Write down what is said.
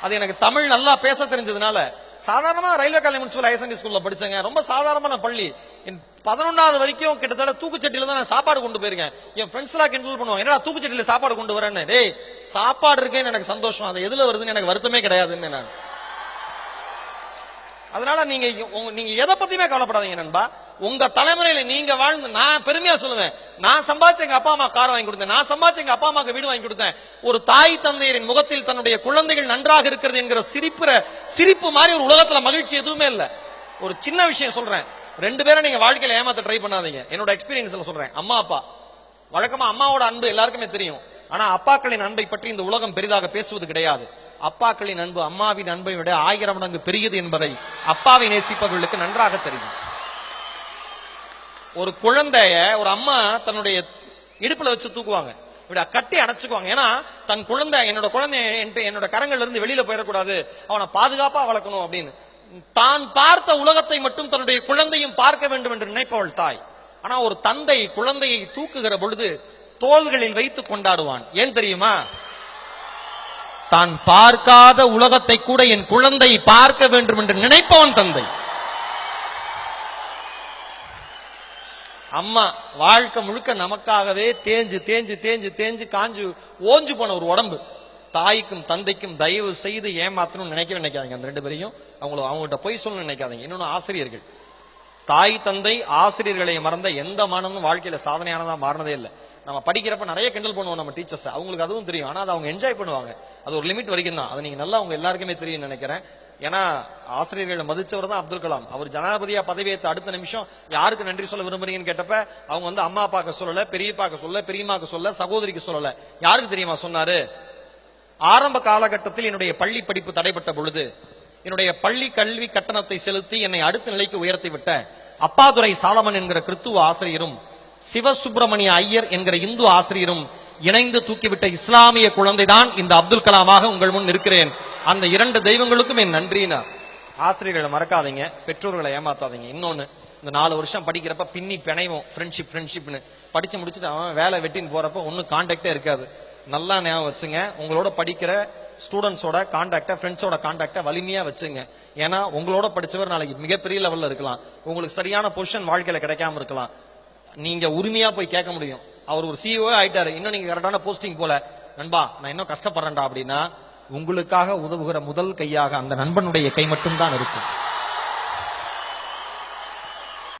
அது எனக்கு தமிழ் நல்லா பேச தெரிஞ்சதுனால. சாதாரணமா railway college municipal higher secondary ஸ்கூல்ல படிச்சேங்க. ரொம்ப சாதாரணமான பள்ளி. 11வது வரைக்கும் கிட்டத்தட்ட தூக்குச்சட்டியில தான் நான் சாப்பாடு கொண்டு போயிருக்கேன். என் ஃப்ரெண்ட்ஸ் எல்லாம் கிண்டல் பண்ணுவாங்க, என்னடா தூக்குச்சட்டியில சாப்பாடு கொண்டு வரேன்னு. டேய், சாப்பாடு இருக்கேன்னு எனக்கு சந்தோஷம், அது எதுல வருதுன்னு எனக்கு வருத்தமே கிடையாதுன்னு நான். அதனால நீங்க எதை பத்தியுமே கவலைப்படாதீங்க நண்பா. உங்க தலைமுறையில நீங்க வாழ்ந்து, நான் பெருமையா சொல்லுவேன், நான் சம்பாதிச்ச எங்க அப்பா அம்மா கார் வாங்கி கொடுத்தேன், நான் சம்பாதிச்ச எங்க அப்பா அம்மாக்கு வீடு வாங்கி கொடுத்தேன். ஒரு தாய் தந்தையரின் முகத்தில் தன்னுடைய குழந்தைகள் நன்றாக இருக்கிறது என்கிற சிரிப்பு மாதிரி ஒரு உலகத்துல மகிழ்ச்சி எதுவுமே இல்ல. ஒரு சின்ன விஷயம் சொல்றேன், 2 பேரை நீங்க வாழ்க்கையில ஏமாத்த ட்ரை பண்ணாதீங்க. என்னோட எக்ஸ்பீரியன்ஸ்ல சொல்றேன். அம்மா அப்பா, வழக்கமா அம்மாவோட அன்பு எல்லாருக்குமே தெரியும். ஆனா அப்பாக்களின் அன்பை பற்றி இந்த உலகம் பெரிதாக பேசுவது கிடையாது. அப்பாக்களின் அன்பு அம்மாவின் அன்பை விட 1000 மடங்கு பெரியது என்பதை அப்பாவை நேசிப்பவர்களுக்கு நன்றாக தெரியும். ஒரு குழந்தைய ஒரு அம்மா தன்னுடைய இடுப்புல வச்சு தூக்குவாங்க, இப்படி கட்டி அணைச்சுக்குவாங்க. ஏன்னா தன் குழந்தை, என்னோட கரங்கள்ல இருந்து வெளியில போயிடக்கூடாது, அவனை பாதுகாப்பா வளர்க்கணும் அப்படின்னு. தான் பார்த்த உலகத்தை மட்டும் தன்னுடைய குழந்தையும் பார்க்க வேண்டும் என்று நினைப்பவள் தாய். ஆனா ஒரு தந்தை குழந்தையை தூக்குகிற பொழுது தோள்களில் வைத்து கொண்டாடுவான். ஏன் தெரியுமா? தான் பார்க்காத உலகத்தை கூட என் குழந்தை பார்க்க வேண்டும் என்று நினைப்பவன் தந்தை. அம்மா வாழ்க்கை முழுக்க நமக்காகவே தேஞ்சு தேஞ்சு தேஞ்சு தேஞ்சு காஞ்சு ஓஞ்சு போன ஒரு உடம்பு. தாய்க்கும் தந்தைக்கும் தயவு செய்து ஏமாத்தணும்னு நினைக்காதீங்க. அந்த 2 பேரையும் அவங்கள்ட்ட போய் சொல்லணும்னு நினைக்காதீங்க. இன்னொன்னு, ஆசிரியர்கள், தாய் தந்தை ஆசிரியர்களை மறந்த எந்த மாணவனும் வாழ்க்கையில சாதனையானதா மாறினதே இல்லை. நம்ம படிக்கிறப்ப நிறைய கிண்டல் பண்ணுவோம் நம்ம டீச்சர்ஸ், அவங்களுக்கு அதுவும் தெரியும். ஆனா அதை அவங்க என்ஜாய் பண்ணுவாங்க. அது ஒரு லிமிட் வரைக்கும் தான். அது நீங்க நல்லா அவங்க எல்லாருக்குமே தெரியும் நினைக்கிறேன். ஏன்னா ஆசிரியர்களை மதிச்சவர் தான் அப்துல் கலாம். அவர் ஜனாதிபதியா பதவியேற்ற அடுத்த நிமிஷம் யாருக்கு நன்றி சொல்ல விரும்புறீங்கன்னு கேட்டப்ப அவங்க அம்மா அப்பாக்கு சொல்லல, பெரியப்பாக்கு சொல்லல, பெரியம்மாக்கு சொல்லல, சகோதரிக்கு சொல்லல. யாருக்கு தெரியுமா சொன்னாரு? ஆரம்ப காலகட்டத்தில் என்னுடைய பள்ளி படிப்பு தடைப்பட்ட பொழுது என்னுடைய பள்ளி கல்வி கட்டணத்தை செலுத்தி என்னை அடுத்த நிலைக்கு உயர்த்தி விட்ட அப்பாதுரை சாலமன் என்கிற கிறித்துவ ஆசிரியரும் சிவசுப்பிரமணிய ஐயர் என்கிற இந்து ஆசிரியரும் இணைந்து தூக்கிவிட்ட இஸ்லாமிய குழந்தைதான் இந்த அப்துல் கலாமாக உங்கள் முன் இருக்கிறேன். அந்த 2 தெய்வங்களுக்கும் என் நன்றினார். ஆசிரியர்களை மறக்காதீங்க, பெற்றோர்களை ஏமாத்தாதீங்க. இன்னொன்னு, இந்த 4 வருஷம் படிக்கிறப்ப பின்னி பிணைவோம், ஃப்ரெண்ட்ஷிப்னு படிச்சு முடிச்சுட்டு அவன் வேலை வெட்டின்னு போறப்ப ஒன்னும் கான்டாக்டே இருக்காது. நல்லா ஞாபகம் வச்சுங்க, உங்களோட படிக்கிற ஸ்டூடெண்ட்ஸோட கான்டாக்ட, ஃப்ரெண்ட்ஸோட கான்டாக்ட வலிமையா வச்சுங்க. ஏன்னா உங்களோட படிச்சவர் நாளைக்கு மிகப்பெரிய லெவல்ல இருக்கலாம், உங்களுக்கு சரியான பொசிஷன் வாழ்க்கையில கிடைக்காம இருக்கலாம். நீங்க உரிமையா போய் கேட்க முடியும். அவர் ஒரு CEO ஆயிட்டாரு, இன்னும் நீங்க கரெக்டான போஸ்டிங் போல, நண்பா நான் இன்னும் கஷ்டப்படுறேன்டா அப்படின்னா உங்களுக்காக உதவுகிற முதல் கையாக அந்த நண்பனுடைய கை மட்டும் தான் இருக்கும்.